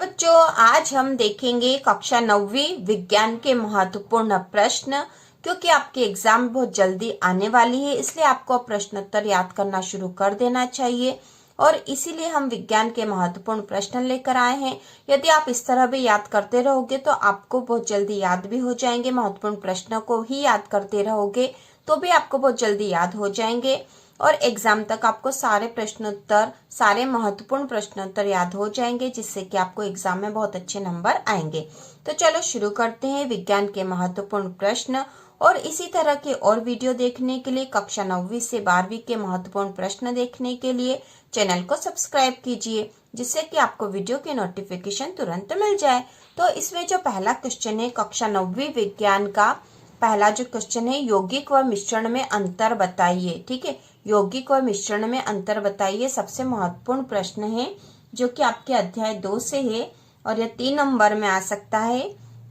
बच्चों, आज हम देखेंगे कक्षा 9वीं विज्ञान के महत्वपूर्ण प्रश्न। क्योंकि आपके एग्जाम बहुत जल्दी आने वाली है, इसलिए आपको प्रश्नोत्तर याद करना शुरू कर देना चाहिए और इसीलिए हम विज्ञान के महत्वपूर्ण प्रश्न लेकर आए हैं। यदि आप इस तरह भी याद करते रहोगे तो आपको बहुत जल्दी याद भी हो जाएंगे। महत्वपूर्ण प्रश्नों को ही याद करते रहोगे तो भी आपको बहुत जल्दी याद हो जाएंगे और एग्जाम तक आपको सारे प्रश्नोत्तर, सारे महत्वपूर्ण प्रश्नोत्तर याद हो जाएंगे, जिससे कि आपको एग्जाम में बहुत अच्छे नंबर आएंगे। तो चलो शुरू करते हैं विज्ञान के महत्वपूर्ण प्रश्न। और इसी तरह के और वीडियो देखने के लिए, कक्षा 9वीं से 12वीं के महत्वपूर्ण प्रश्न देखने के लिए चैनल को सब्सक्राइब कीजिए, जिससे कि आपको वीडियो की नोटिफिकेशन तुरंत मिल जाए। तो इसमें जो पहला क्वेश्चन है कक्षा 9वीं विज्ञान का, पहला जो क्वेश्चन है, यौगिक व मिश्रण में अंतर बताइए। ठीक है, यौगिक व मिश्रण में अंतर बताइए सबसे महत्वपूर्ण प्रश्न है, जो कि आपके अध्याय 2 से है और यह 3 नंबर में आ सकता है।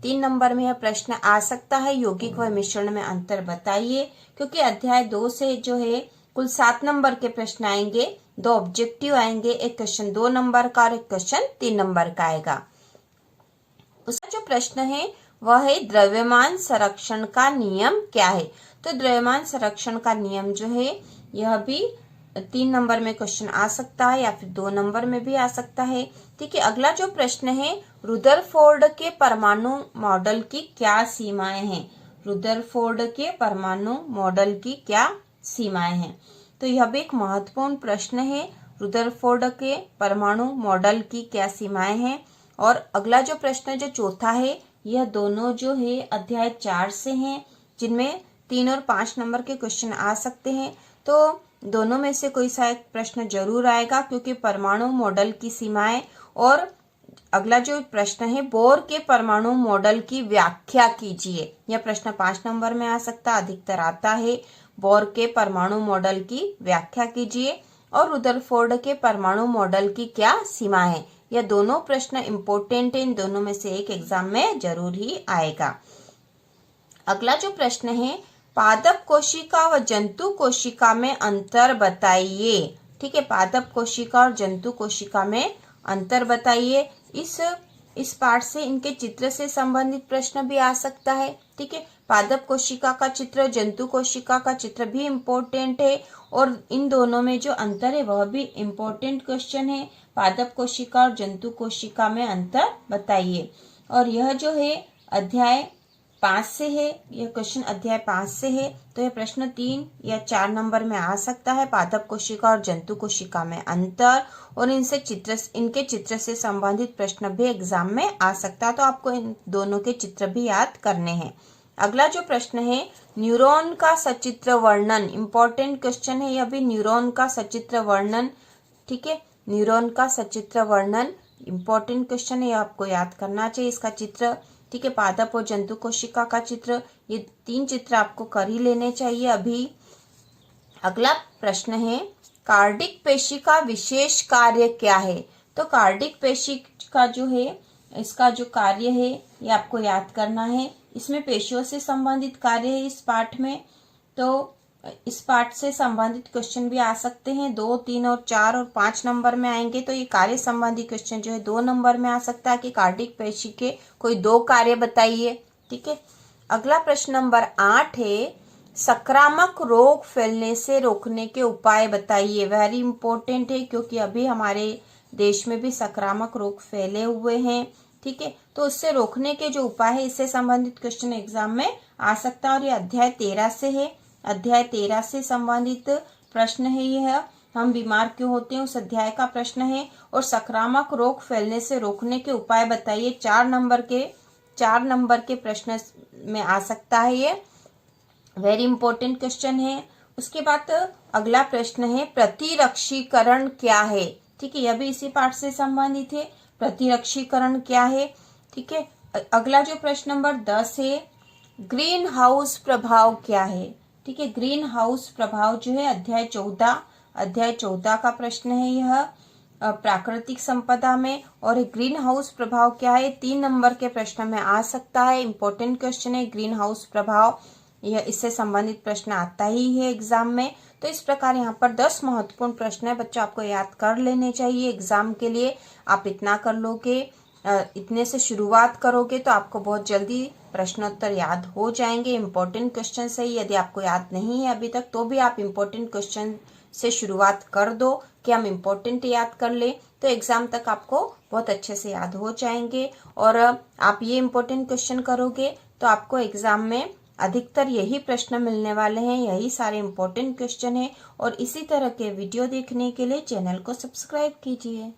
3 नंबर में यह प्रश्न आ सकता है, यौगिक व मिश्रण में अंतर बताइए। क्योंकि अध्याय 2 से जो है कुल 7 नंबर के प्रश्न आएंगे, 2 ऑब्जेक्टिव आएंगे, एक क्वेश्चन 2 नंबर का और एक क्वेश्चन 3 नंबर का आएगा। उसका जो प्रश्न है वह है द्रव्यमान संरक्षण का नियम क्या है। तो द्रव्यमान संरक्षण का नियम जो है यह भी 3 नंबर में क्वेश्चन आ सकता है या फिर 2 नंबर में भी आ सकता है। ठीक है, अगला जो प्रश्न है, रुदरफोर्ड के परमाणु मॉडल की क्या सीमाएं हैं। रुदरफोर्ड के परमाणु मॉडल की क्या सीमाएं हैं। तो यह भी एक महत्वपूर्ण प्रश्न है, रुदरफोर्ड के परमाणु मॉडल की क्या सीमाएं हैं। और अगला जो प्रश्न जो चौथा है, यह दोनों जो है अध्याय 4 से हैं, जिनमें 3 और 5 नंबर के क्वेश्चन आ सकते हैं। तो दोनों में से कोई सा एक प्रश्न जरूर आएगा, क्योंकि परमाणु मॉडल की सीमाएं। और अगला जो प्रश्न है, बोर के परमाणु मॉडल की व्याख्या कीजिए। यह प्रश्न 5 नंबर में आ सकता, अधिकतर आता है। बोर के परमाणु मॉडल की व्याख्या कीजिए और रुदरफोर्ड के परमाणु मॉडल की क्या सीमा है। यह दोनों प्रश्न इंपॉर्टेंट है, इन दोनों में से एक एग्जाम में जरूर ही आएगा। अगला जो प्रश्न है, पादप कोशिका व जंतु कोशिका में अंतर बताइए। ठीक है, पादप कोशिका और जंतु कोशिका में अंतर बताइए। इस पाठ से इनके चित्र से संबंधित प्रश्न भी आ सकता है। ठीक है, पादप कोशिका का चित्र, जंतु कोशिका का चित्र भी इम्पोर्टेंट है और इन दोनों में जो अंतर है वह भी इम्पोर्टेंट क्वेश्चन है। पादप कोशिका और जंतु कोशिका में अंतर बताइए। और यह जो है अध्याय 5 से है, यह क्वेश्चन अध्याय 5 से है। तो यह प्रश्न 3 या 4 नंबर में आ सकता है, पादप कोशिका और जंतु कोशिका में अंतर। और इनके चित्र से संबंधित प्रश्न भी एग्जाम में आ सकता है, तो आपको इन दोनों के चित्र भी याद करने हैं। अगला जो प्रश्न है, न्यूरॉन का सचित्र वर्णन, इंपॉर्टेंट क्वेश्चन है यह भी, न्यूरॉन का सचित्र वर्णन। ठीक है, न्यूरॉन का सचित्र वर्णन इंपॉर्टेंट क्वेश्चन है, आपको याद करना चाहिए इसका चित्र। ठीक है, पादप और जंतु कोशिका का चित्र, ये 3 चित्र आपको कर ही लेने चाहिए अभी। अगला प्रश्न है, कार्डिक पेशी का विशेष कार्य क्या है। तो कार्डिक पेशी का जो है, इसका जो कार्य है ये आपको याद करना है। इसमें पेशियों से संबंधित कार्य है इस पाठ में, तो इस पाठ से संबंधित क्वेश्चन भी आ सकते हैं। 2, 3 और 4 और 5 नंबर में आएंगे। तो ये कार्य संबंधी क्वेश्चन जो है 2 नंबर में आ सकता है कि कार्डिक पेशी के कोई 2 कार्य बताइए। ठीक है, अगला प्रश्न नंबर 8 है, संक्रामक रोग फैलने से रोकने के उपाय बताइए। वेरी इंपॉर्टेंट है, क्योंकि अभी हमारे देश में भी संक्रामक रोग फैले हुए हैं। ठीक है, तो उससे रोकने के जो उपाय है, इससे संबंधित क्वेश्चन एग्जाम में आ सकता है। और ये अध्याय 13 से है, अध्याय 13 से संबंधित प्रश्न है यह। हम बीमार क्यों होते हैं, उस अध्याय का प्रश्न है। और संक्रामक रोग फैलने से रोकने के उपाय बताइए, 4 नंबर के प्रश्न में आ सकता है ये, वेरी इंपॉर्टेंट क्वेश्चन है। उसके बाद अगला प्रश्न है, प्रतिरक्षीकरण क्या है। ठीक है, यह भी इसी पाठ से संबंधित है, प्रतिरक्षीकरण क्या है। ठीक है, अगला जो प्रश्न नंबर 10 है, ग्रीन हाउस प्रभाव क्या है। ठीक है, ग्रीन हाउस प्रभाव जो है अध्याय 14 का प्रश्न है यह, प्राकृतिक संपदा में। और ग्रीन हाउस प्रभाव क्या है, 3 नंबर के प्रश्न में आ सकता है, इंपॉर्टेंट क्वेश्चन है ग्रीन हाउस प्रभाव, यह इससे संबंधित प्रश्न आता ही है एग्जाम में। तो इस प्रकार यहाँ पर 10 महत्वपूर्ण प्रश्न है, बच्चों आपको याद कर लेने चाहिए एग्जाम के लिए। आप इतना कर लोगे इतने से शुरुआत करोगे तो आपको बहुत जल्दी प्रश्नोत्तर याद हो जाएंगे। इम्पोर्टेंट क्वेश्चन से ही, यदि आपको याद नहीं है अभी तक तो भी आप इम्पोर्टेंट क्वेश्चन से शुरुआत कर दो कि हम इम्पोर्टेंट याद कर ले, तो एग्जाम तक आपको बहुत अच्छे से याद हो जाएंगे। और आप ये इम्पोर्टेंट क्वेश्चन करोगे तो आपको एग्जाम में अधिकतर यही प्रश्न मिलने वाले हैं, यही सारे इम्पोर्टेंट क्वेश्चन हैं। और इसी तरह के वीडियो देखने के लिए चैनल को सब्सक्राइब कीजिए।